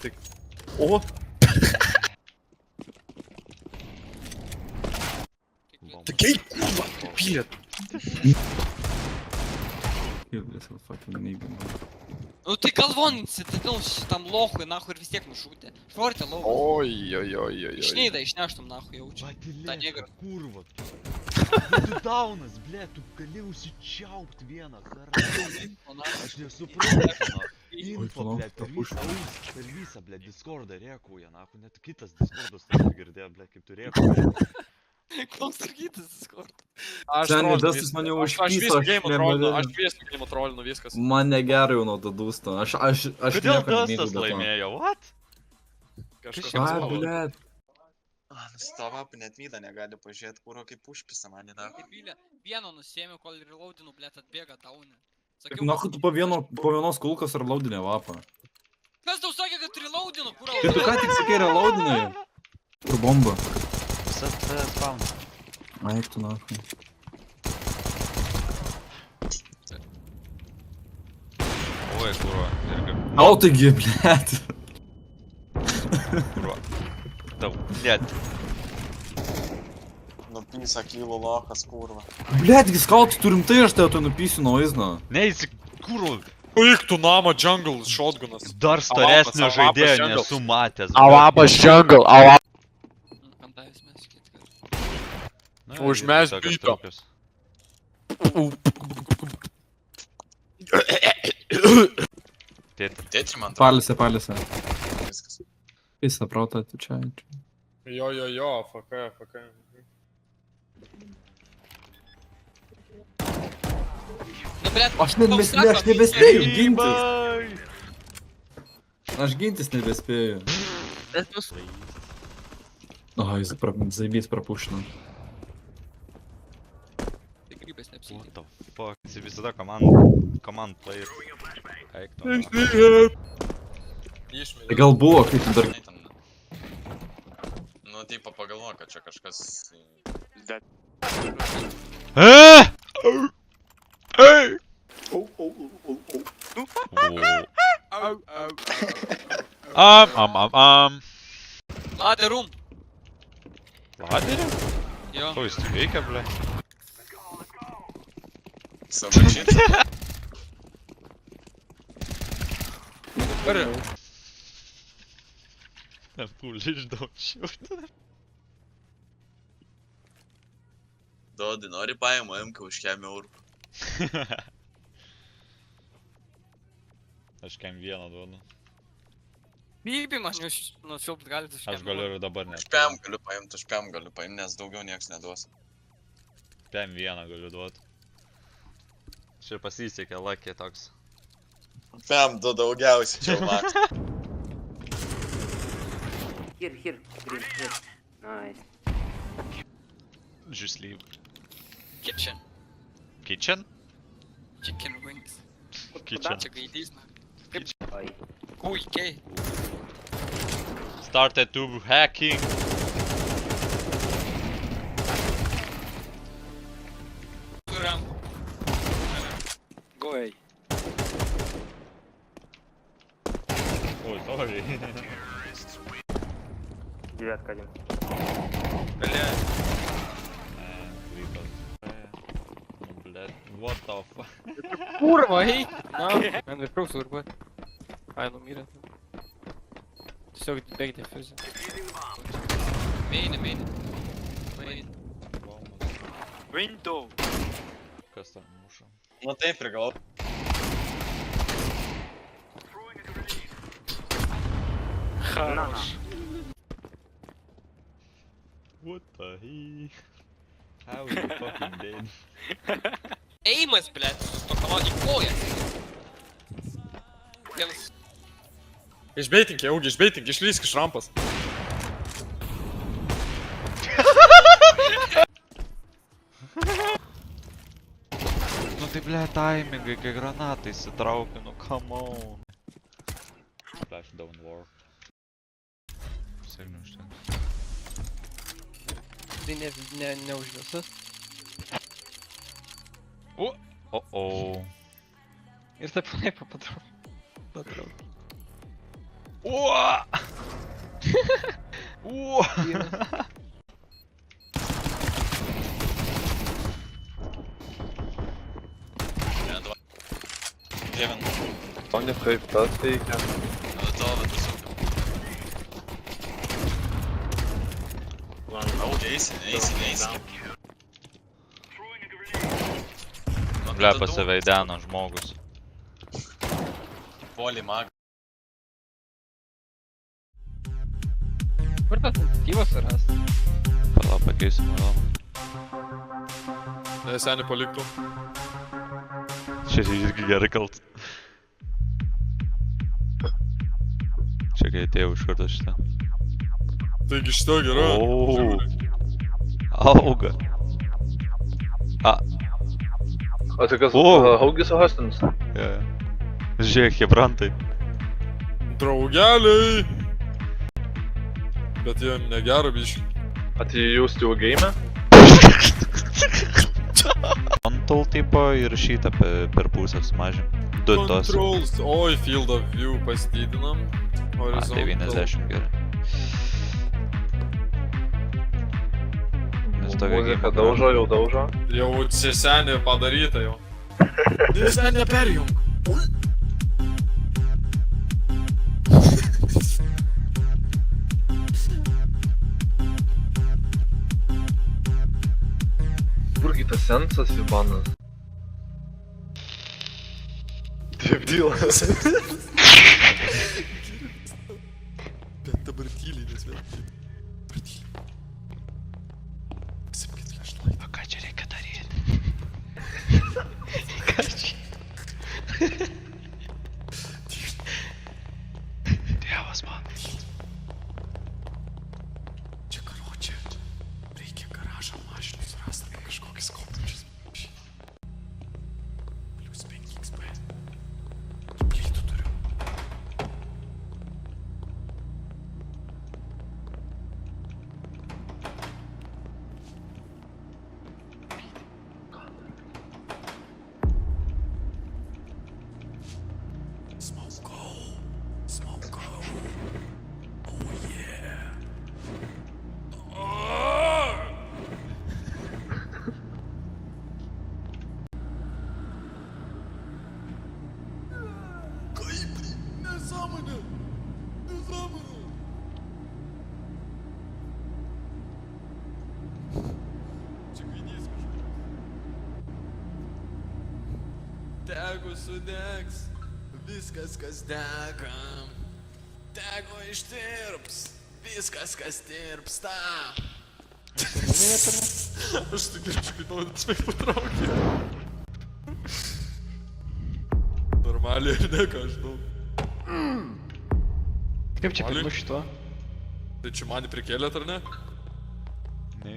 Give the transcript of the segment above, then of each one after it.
Tik. O! Такий курва, п'єт. Ну ты колонницы, ты ну там лохуй, нахуй везде шутя. Шорте лохуй. Ой-ой-ой-ой-ой. Ишни да ишня, что нахуй я учу. Та Батилė, негр. kurva. Tu daunas, ble, tu gali užsičiaupt vieną kartą. Aš nesuprantu, info, ble, per visą, ble, Discordą rėkuoja, nahu, net kitas Discordas girdėjo, ble, kaip tu rėkuoja. Koks turkytas skort. Це не троллю досить viską. mane Aš užpyso, viską aš game trolinu, nemalinu. aš viską game trolinu, viskas. Man negerai jau nuo to dūsto. Aš Kodėl nieko nemėgau Dustas dėl to. laimėjo, what? Kažkas A, atsivalo. blet. Stovap net vydą negali pažiūrėti, kuro kaip užpisa man į tą. Debile, vieno nusėmiau, kol reloadinu, blėt, atbėga taunė. Kaip nahu tu po vienos kulkos ar laudinė vapą. Kas tau sakė, kad reloadinu, kur Tai tu ką tik sakai reloadinai? Kur bomba? Spawn. Eik tu nahu. Oi, kurva, irgi. Au taigi, blet. Kurva. Tau, net. Nupysa kilo lokas, kurva. Bletgi, skautų tu rimtai, aš tave tu nupysiu nuo vaizdo. Neįsi, kurva. Eik tu namo, jungle, shotgunas. Dar storesnio Alapas, žaidėjo jungle. nesu matęs. Alapas jungle, alapas. Kantavęs mes kitką. Na, Užmes tokios byto. tokios. Tėti man Palėse. viskas. Visą protą, tu čia. Jo, FK. Nu, blėt, Aš nebespėju gintis. Aš gintis nebespėju. Aha, jis zaibys prapušino. Tai grybės What neapsijai. the fuck? Jis visada command player. Eik tu. Išmėlė. Tai gal buvo, kai tu dar... Nu, tipo pagalvo, kad čia kažkas... Ladė rum. Laderį? Jo. Ko jis veikia, ble? Savačytas. Foolish, don't shoot. Dodi, nori paima MK už kem eurų. Aš kem vieną duodu. Bibi man nusilpt gali tu Aš galiu ir dabar net. Aš PM galiu paimti, nes daugiau nieks neduos. PM vieną galiu duoti. Čia pasisekė lucky toks. PM du daugiausiai, čia max. Here, green, here. Nice. Just leave. Kitchen. Kitchen? Chicken wings. Kitchen. Čia gaidys, na. Oi. Kuikiai. Started to hacking. Turam. Go away. Ой, sorry. Девятка один. Бля. Ну, блядь, what the fuck? Kurva, ей! Na, man viršaus varbūt. Ai, nu mirė. Tiesiog bėgti fizį. Main. Window. Kas ten muša? Nu taip ir gal. Хорош. What the he? How you fucking dead? Eimas, blėt, sustokavo į kojas. Vienas. Išbeitink, Eugi, išlysk iš rampas. Nu tai ble taimingai, kai granatai įsitraukia, nu come on. Flash down war. Visai neužtenka. Tai neužviesas. O. Ir taip patrauk. О! О! Девин. Он не хайпта стейка. Готово, ты сука. Eisi. Bля, pasiveideno žmogus. Poli mag. Kur tas iniciatyvas yra? Pala pakeisim gal. Ne, senį paliktų. Čia irgi gerai kalt. Čia kai atėjau iš karto šitą. Taigi šito gera. O, auga. A, O tai kas, O. Haugis Hostins? jo. Žiūrėk, hebrantai. Draugeliai. Bet jie negera biški. A tai jūs jau game? Control tipo ir šitą per pusę sumažim. Du tos. Controls. Oi, field of view pasididinam. A, Horizontal. 90 gerai. Nes tokia Muzika daužo, jau daužo. Jau senį padaryta jau. Senį perjung. Kurgi tas sensas Ivanas? Debilas. Bet dabar tyliai, nes vėl tyliai. Apsimkit flashlight. O ką čia reikia daryti? Dievas man. Čia karočią. Reikia garažą mašinų surasti apie kažkokius koptančius. Plius 5 XP. Plytų turiu. Smoke go. Oh yeah. Kaip? Nesąmonė. Nesąmonė. Čia kainys kažkas. Tegu sudegs viskas, kas dega. Tegu ištirps viskas, kas tirpsta. Aš tik kažkaip noriu smėg patraukti. Normaliai ar ne, ką aš žinau. Kaip čia Mali? pirmu šito? Tai čia mani prikėlėt ar ne? Ne.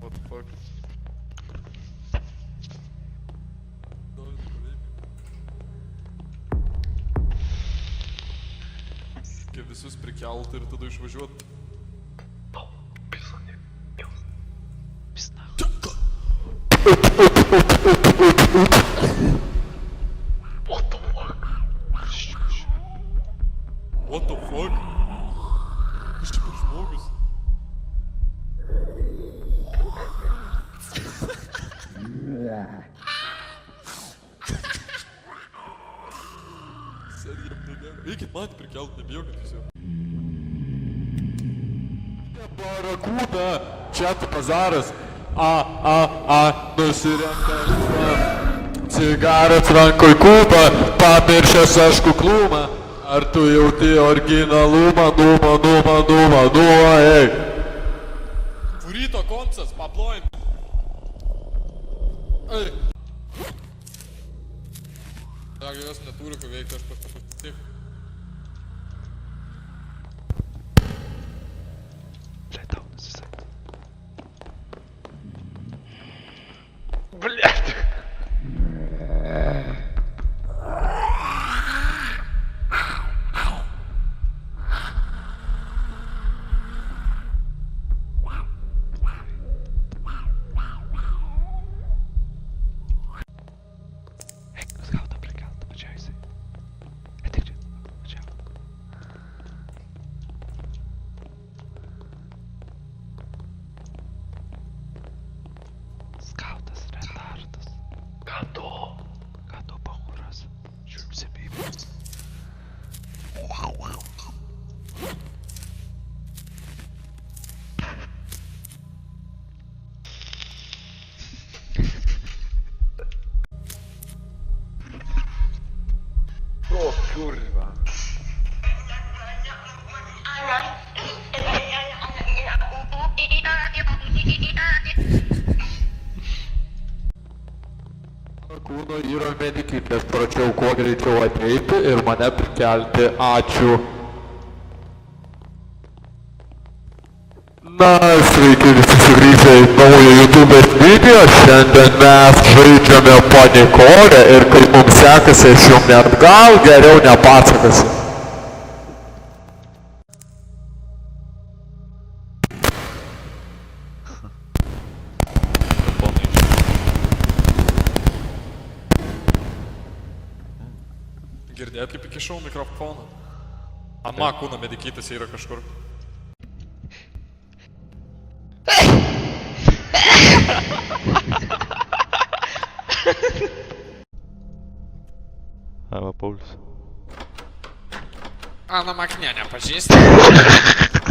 What the fuck? Kaip visus prikelt ir tada išvažiuot. What the fuck? Kas čia per žmogus? Serija negera. Eikit man prikelt, nebijokit tiesiog. Barakuda, čia tu pazaras. Nusirenka cigaras rankoj kubą, pamiršęs aš kuklumą. Ar tu jauti originalumą, numą, ei. Ryto koncas, paplojim. Ei. Jeigu jos neturi ko veikti, aš pasipasitiek. Bля, tau nusisakė. Блядь. Eik, mes gautą prikeltą, pačiaisiai. gyvena. Kūno yra medikitės, prašiau kuo greičiau ateiti ir mane prikelti. Ačiū. Na, sveiki visi sugrįžę į naują YouTube'ės video. Šiandien mes žaidžiame panikorę ir kaip mums sekasi, aš jums net gal geriau nepasakosiu. Girdėt, kaip įkišau mikrofoną? Ama kūno medikytas yra kažkur. Va, Paulius. Ana Maknė nepažįsta.